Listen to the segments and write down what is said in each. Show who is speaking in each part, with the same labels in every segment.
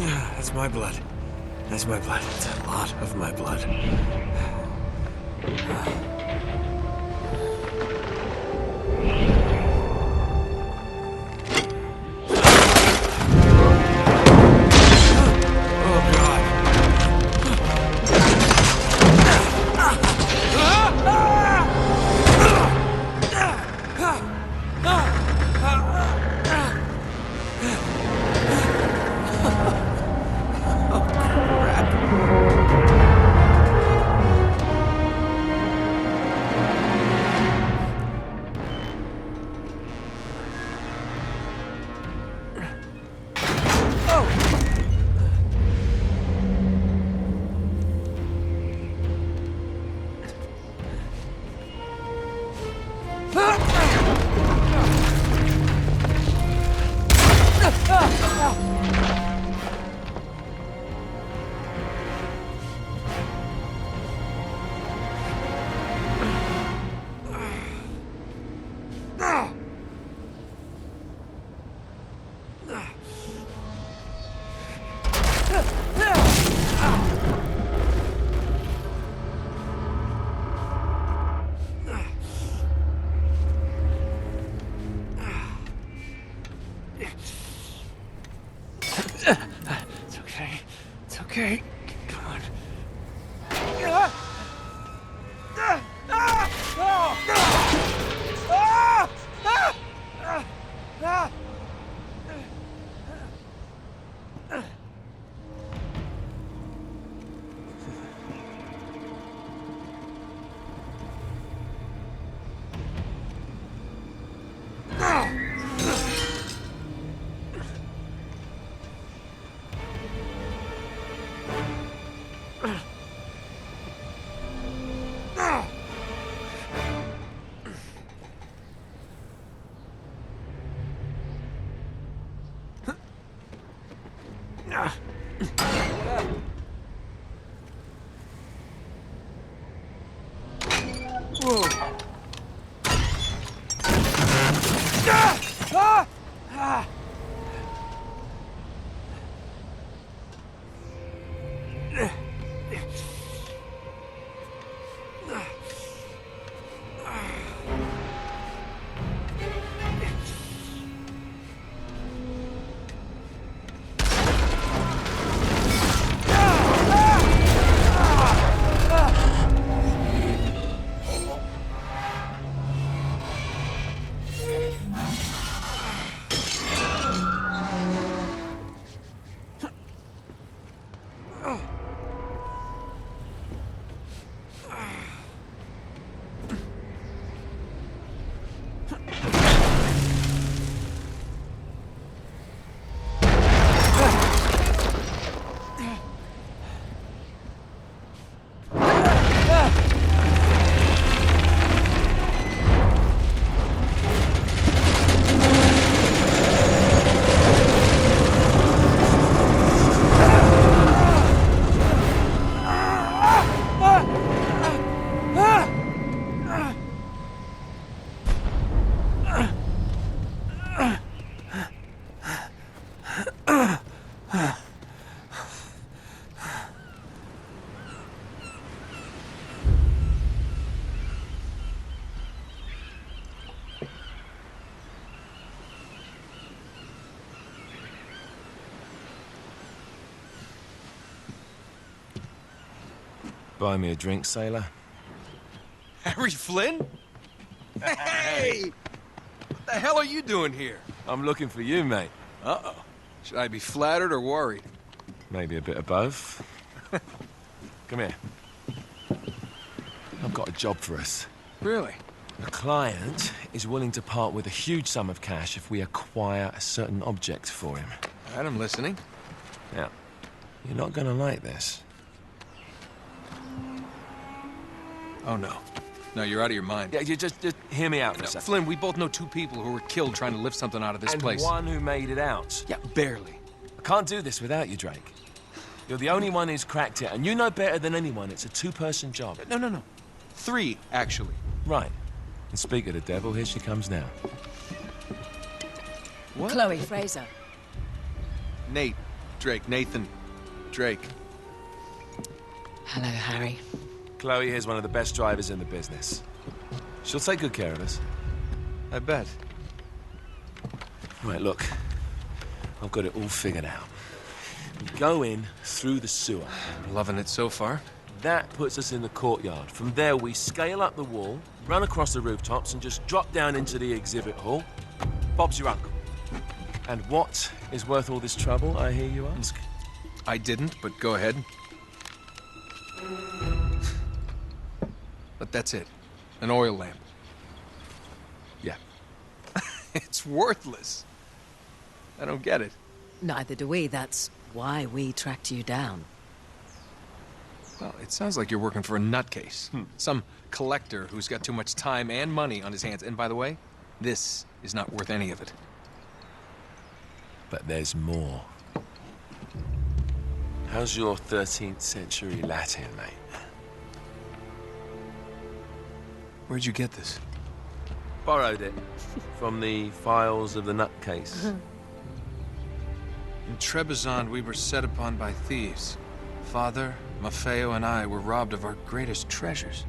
Speaker 1: That's my blood. That's my blood. It's a lot of my blood. Okay, come on.
Speaker 2: Buy me a drink, sailor.
Speaker 3: Harry Flynn? Hey! What the hell are you doing here?
Speaker 2: I'm looking for you, mate.
Speaker 3: Uh-oh. Should I be flattered or worried?
Speaker 2: Maybe a bit of both. Come here. I've got a job for us.
Speaker 3: Really?
Speaker 2: The client is willing to part with a huge sum of cash if we acquire a certain object for him.
Speaker 3: All right, I'm listening.
Speaker 2: Now, you're not gonna like this.
Speaker 3: Oh, no. No, you're out of your mind.
Speaker 2: Yeah, you just hear me out for a
Speaker 3: No,
Speaker 2: second.
Speaker 3: Flynn, we both know two people who were killed trying to lift something out of this place.
Speaker 2: And one who made it out.
Speaker 3: Yeah, barely.
Speaker 2: I can't do this without you, Drake. You're the only one who's cracked it, and you know better than anyone it's a two-person job.
Speaker 3: No. Three, actually.
Speaker 2: Right. And speak of the devil, here she comes now.
Speaker 3: What?
Speaker 4: Chloe Frazer.
Speaker 3: Nate. Drake, Nathan. Drake.
Speaker 4: Hello, Harry.
Speaker 2: Chloe here's one of the best drivers in the business. She'll take good care of us.
Speaker 3: I bet.
Speaker 2: Right, look. I've got it all figured out. We go in through the sewer.
Speaker 3: Loving it so far.
Speaker 2: That puts us in the courtyard. From there, we scale up the wall, run across the rooftops, and just drop down into the exhibit hall. Bob's your uncle. And what is worth all this trouble, I hear you ask?
Speaker 3: I didn't, but go ahead. But that's it. An oil lamp.
Speaker 2: Yeah.
Speaker 3: It's worthless. I don't get it.
Speaker 4: Neither do we. That's why we tracked you down.
Speaker 3: Well, it sounds like you're working for a nutcase. Some collector who's got too much time and money on his hands. And by the way, this is not worth any of it.
Speaker 2: But there's more. How's your 13th century Latin, mate?
Speaker 3: Where'd you get this?
Speaker 2: Borrowed it from the files of the nutcase.
Speaker 3: In Trebizond, we were set upon by thieves. Father, Maffeo, and I were robbed of our greatest treasures.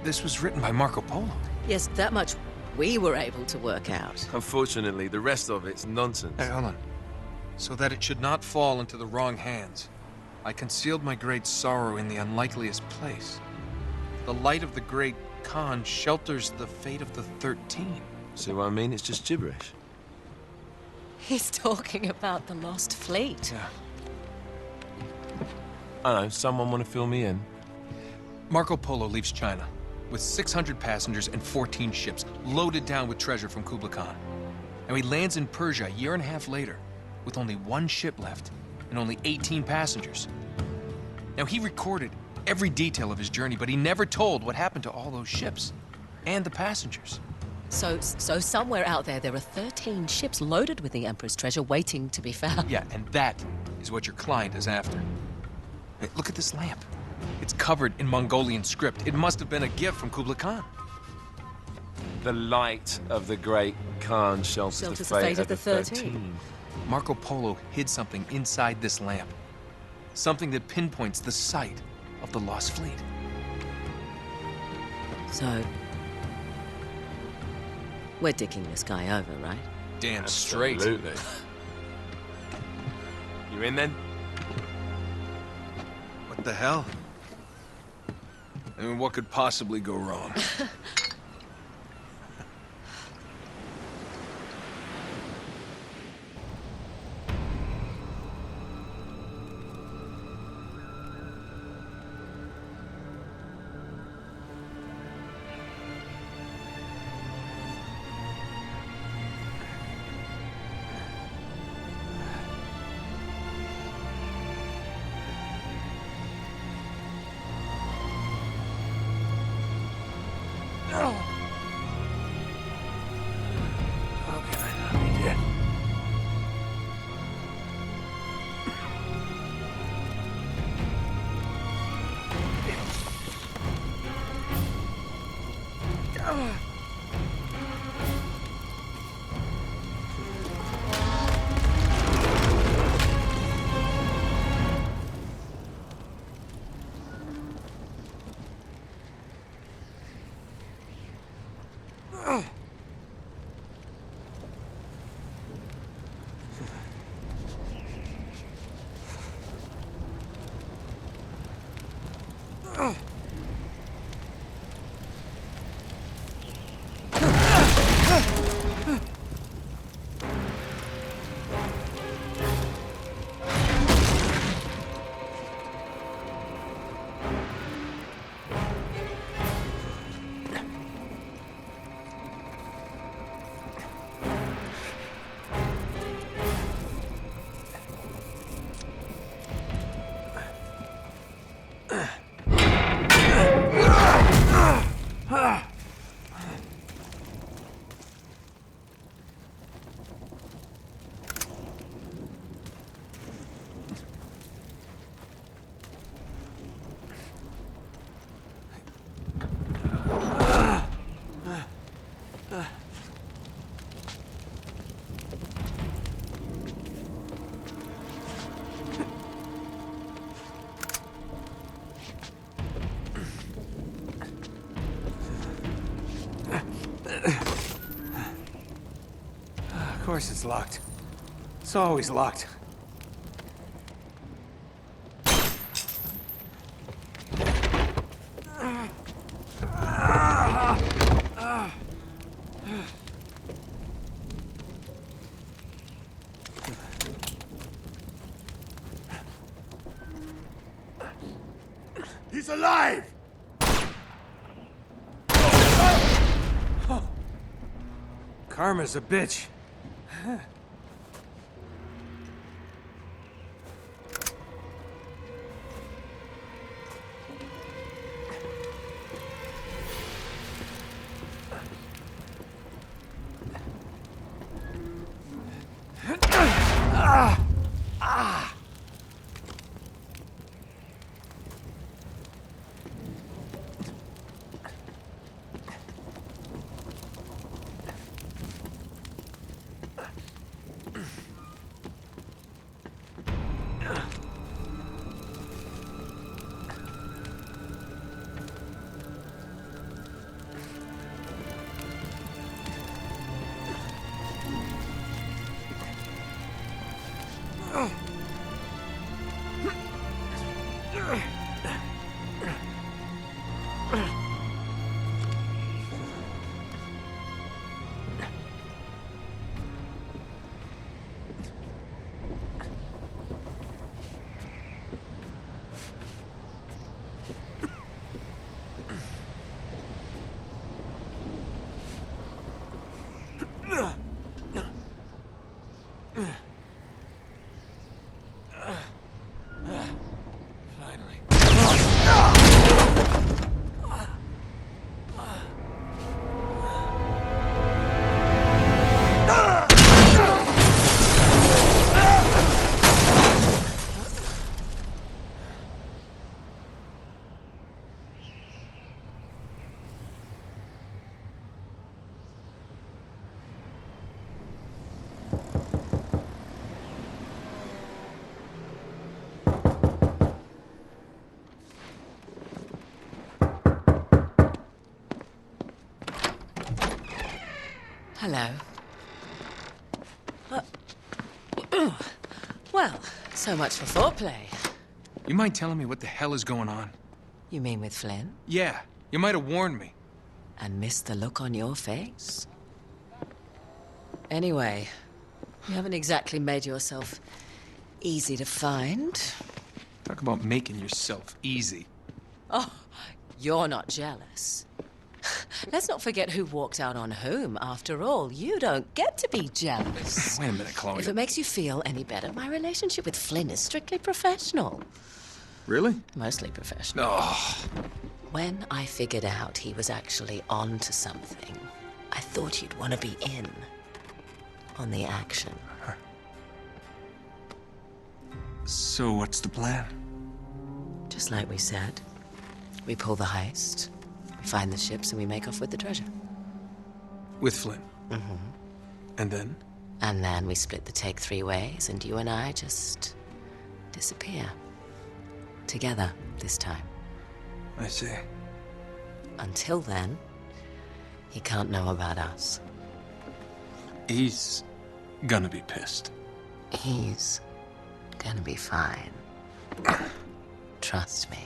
Speaker 3: This was written by Marco Polo.
Speaker 4: Yes, that much we were able to work out.
Speaker 2: Unfortunately, the rest of it's nonsense.
Speaker 3: Hey, hold on. So that it should not fall into the wrong hands, I concealed my great sorrow in the unlikeliest place. The light of the great Khan shelters the fate of the 13.
Speaker 2: See what I mean? It's just gibberish.
Speaker 4: He's talking about the lost fleet.
Speaker 3: Yeah.
Speaker 2: I know, someone want to fill me in?
Speaker 3: Marco Polo leaves China with 600 passengers and 14 ships, loaded down with treasure from Kublai Khan. And he lands in Persia a year and a half later, with only one ship left and only 18 passengers. Now, he recorded every detail of his journey, but he never told what happened to all those ships and the passengers.
Speaker 4: So somewhere out there are 13 ships loaded with the Emperor's treasure waiting to be found.
Speaker 3: Yeah, and that is what your client is after. Hey, look at this lamp. It's covered in Mongolian script. It must have been a gift from Kublai Khan.
Speaker 2: The light of the great Khan shelters the fate of the 13.
Speaker 3: Marco Polo hid something inside this lamp. Something that pinpoints the site of the lost fleet.
Speaker 4: So, we're dicking this guy over, right?
Speaker 3: Damn straight.
Speaker 2: Absolutely. You in then?
Speaker 3: What the hell? I mean, what could possibly go wrong?
Speaker 1: course it's locked. It's always locked.
Speaker 5: He's alive!
Speaker 1: Karma's a bitch.
Speaker 4: Hello. Well, so much for foreplay.
Speaker 3: You mind telling me what the hell is going on?
Speaker 4: You mean with Flynn?
Speaker 3: Yeah, you might have warned me.
Speaker 4: And missed the look on your face? Anyway, you haven't exactly made yourself easy to find.
Speaker 3: Talk about making yourself easy.
Speaker 4: Oh, you're not jealous. Let's not forget who walked out on whom. After all, you don't get to be jealous.
Speaker 3: Wait a minute,
Speaker 4: If
Speaker 3: Chloe.
Speaker 4: it makes you feel any better, my relationship with Flynn is strictly professional.
Speaker 3: Really?
Speaker 4: Mostly professional.
Speaker 3: Oh,
Speaker 4: When I figured out he was actually on to something, I thought you'd want to be in on the action.
Speaker 3: so what's the plan?
Speaker 4: Just like we said. We pull the heist, we find the ships, and we make off with the treasure.
Speaker 3: With Flynn?
Speaker 4: Mm-hmm.
Speaker 3: And then?
Speaker 4: And then we split the take 3 ways, and you and I just disappear. Together, this time.
Speaker 3: I see.
Speaker 4: Until then, he can't know about us.
Speaker 3: He's gonna be pissed.
Speaker 4: He's gonna be fine. Trust me.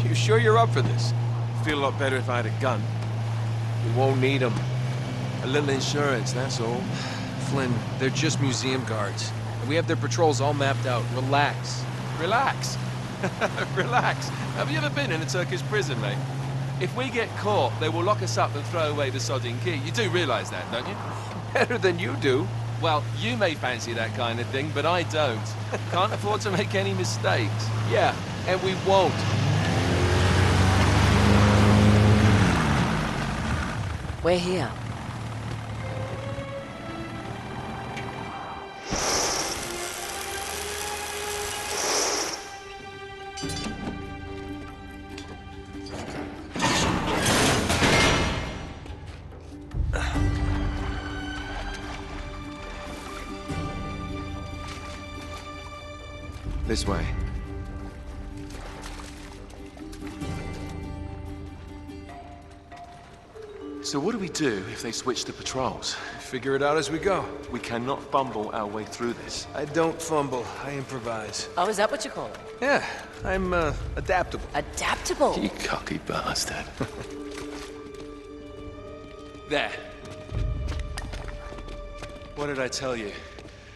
Speaker 3: You sure you're up for this?
Speaker 2: Feel a lot better if I had a gun. We won't need them. A little insurance, that's all.
Speaker 3: Flynn, they're just museum guards. And we have their patrols all mapped out. Relax.
Speaker 2: Relax. Relax. Have you ever been in a Turkish prison, mate? If we get caught, they will lock us up and throw away the sodding key. You do realize that, don't you?
Speaker 3: Better than you do.
Speaker 2: Well, you may fancy that kind of thing, but I don't. Can't afford to make any mistakes.
Speaker 3: Yeah, and we won't.
Speaker 4: We're here.
Speaker 2: This way. So what do we do if they switch to patrols?
Speaker 3: Figure it out as we go.
Speaker 2: We cannot fumble our way through this.
Speaker 3: I don't fumble, I improvise.
Speaker 4: Oh, is that what you call it?
Speaker 3: Yeah, I'm, adaptable.
Speaker 4: Adaptable?
Speaker 2: You cocky bastard. There. What did I tell you?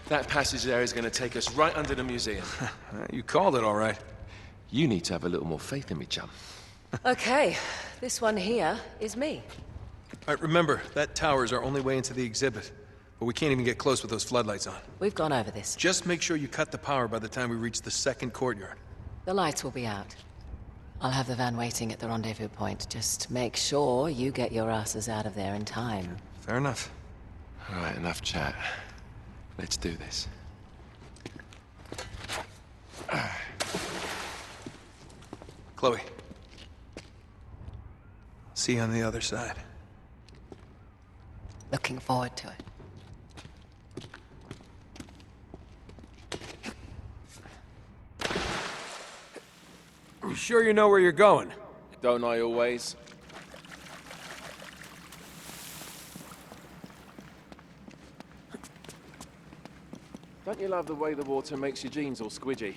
Speaker 2: That passage there is going to take us right under the museum.
Speaker 3: You called it all right.
Speaker 2: You need to have a little more faith in me, chum.
Speaker 4: Okay, this one here is me.
Speaker 3: All right, remember, that tower is our only way into the exhibit. But we can't even get close with those floodlights on.
Speaker 4: We've gone over this.
Speaker 3: Just make sure you cut the power by the time we reach the second courtyard.
Speaker 4: The lights will be out. I'll have the van waiting at the rendezvous point. Just make sure you get your asses out of there in time.
Speaker 3: Fair enough.
Speaker 2: All right, enough chat. Let's do this.
Speaker 3: Chloe. See you on the other side.
Speaker 4: Looking forward to it.
Speaker 5: You sure you know where you're going?
Speaker 2: Don't I always? Don't you love the way the water makes your jeans all squidgy?